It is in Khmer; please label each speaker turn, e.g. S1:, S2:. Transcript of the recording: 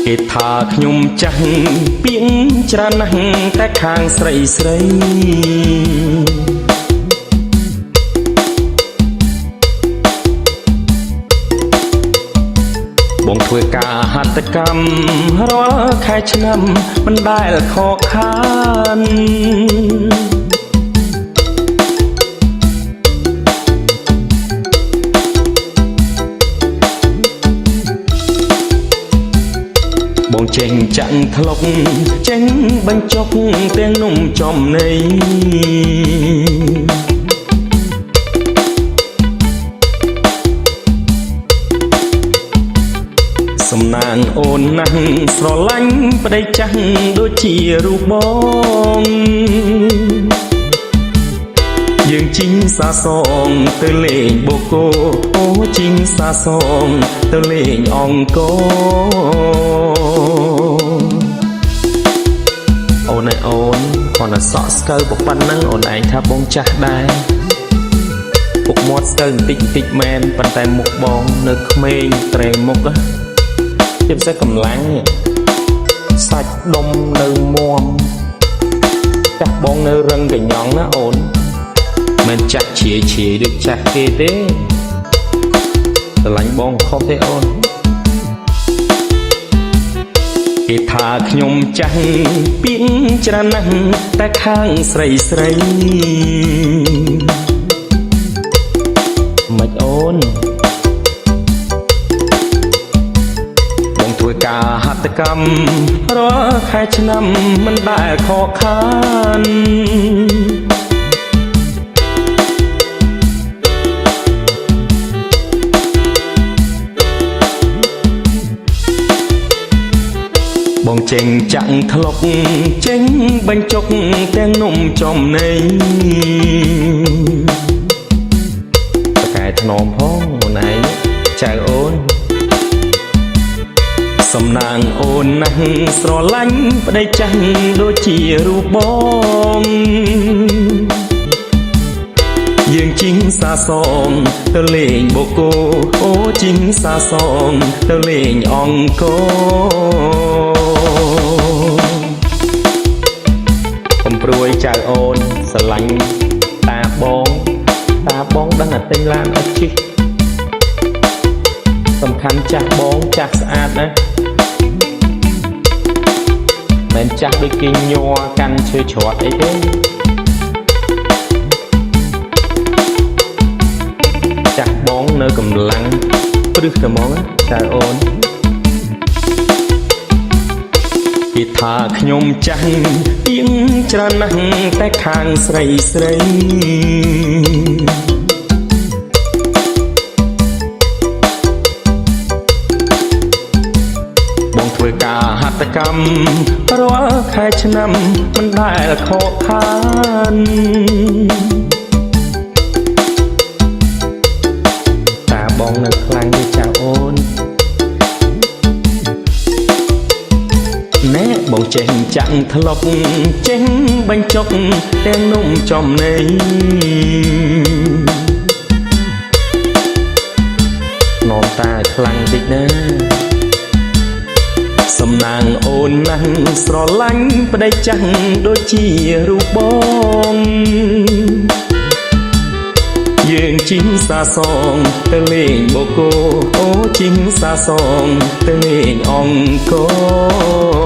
S1: គេថាខ្ញុំចាស់ពីងច្រើនណាស់តែខាងស្រីស្រីបងធ្វើការហត្ថកម្មរាល់ខែឆ្នាំមិនដែលខកខានបងចេញចាក់ធ្លុកចេញបញ្ចុកទាំងនំចំណីសំណាងអូនណាស់ស្រឡាញ់ប្តីចាស់ដូចជារូបបងយើងជីងសាសងទៅលេងបូកូអូជីងសាសងទៅលេងអង្គរអូនឯអូនគាត់តែសក់ស្កើប៉ុណ្ណឹងអូនឯងថាបងចាស់ដែរពុកមាត់ស្កើបន្តិចបន្តិចមែនប៉ុន្តែមុខបងនៅក្មេងត្រេមុខជាពិសេសកម្លាំងសាច់ដុំនៅមាំចាស់បងនៅរឹងកញ្ញង់ណាអូនមិនចាស់ជ្រាយដូចចាស់គេទេស្រឡាញ់បងខុសទេអូនគេថាខ្ញុំចាស់ពីងច្រើនណាស់តែខាងស្រីស្រីមិនអូនបងធ្វើការហត្ថកម្មរាល់ខែឆ្នាំមិនដែលខកខានបងចេញចាក់ធ្លុកចេញបញ្ចុកទាំងនំចំណីតកែថ្នមផងអូនឯងចៅអូនសំណាងអូនណាស់ស្រឡាញ់ប្តីចាស់ដូចជារូបបងយើងជីងសាសងទៅលេងបូកូអូជីងសាសងទៅលេងអង្គរកំព្រួយចៅអូនស្រឡាញ់តាបងដឹងតែទិញឡានអត់ជិះសំខាន់ចាស់បងចាស់ស្អាតណាមិនចាស់ដូចគេញ័រកាន់ឈើច្រត់អីទេចាស់បងនៅកម្លាំងព្រឹសតែហ្មងចៅអូនគេថាខ្ញុំចាស់ពីងច្រើនណាស់តែខាងស្រីស្រីបងធ្វើការហត្ថកម្មរាល់ខែឆ្នាំមិនដែលខកខានតាបងនៅខ្លាំងទេចៅអូនណែបងចេះចាក់ធ្លុកចេះបញ្ចុកទាំងនំចំណីនោមតាខ្លាំងតិចណាសំណាងអូនណាស់ស្រឡាញ់ប្តីចាស់ដូចជារូបបងយើងជីងសាសងទៅលេងបូកូអូជីងសាសងទៅលេងអង្គរ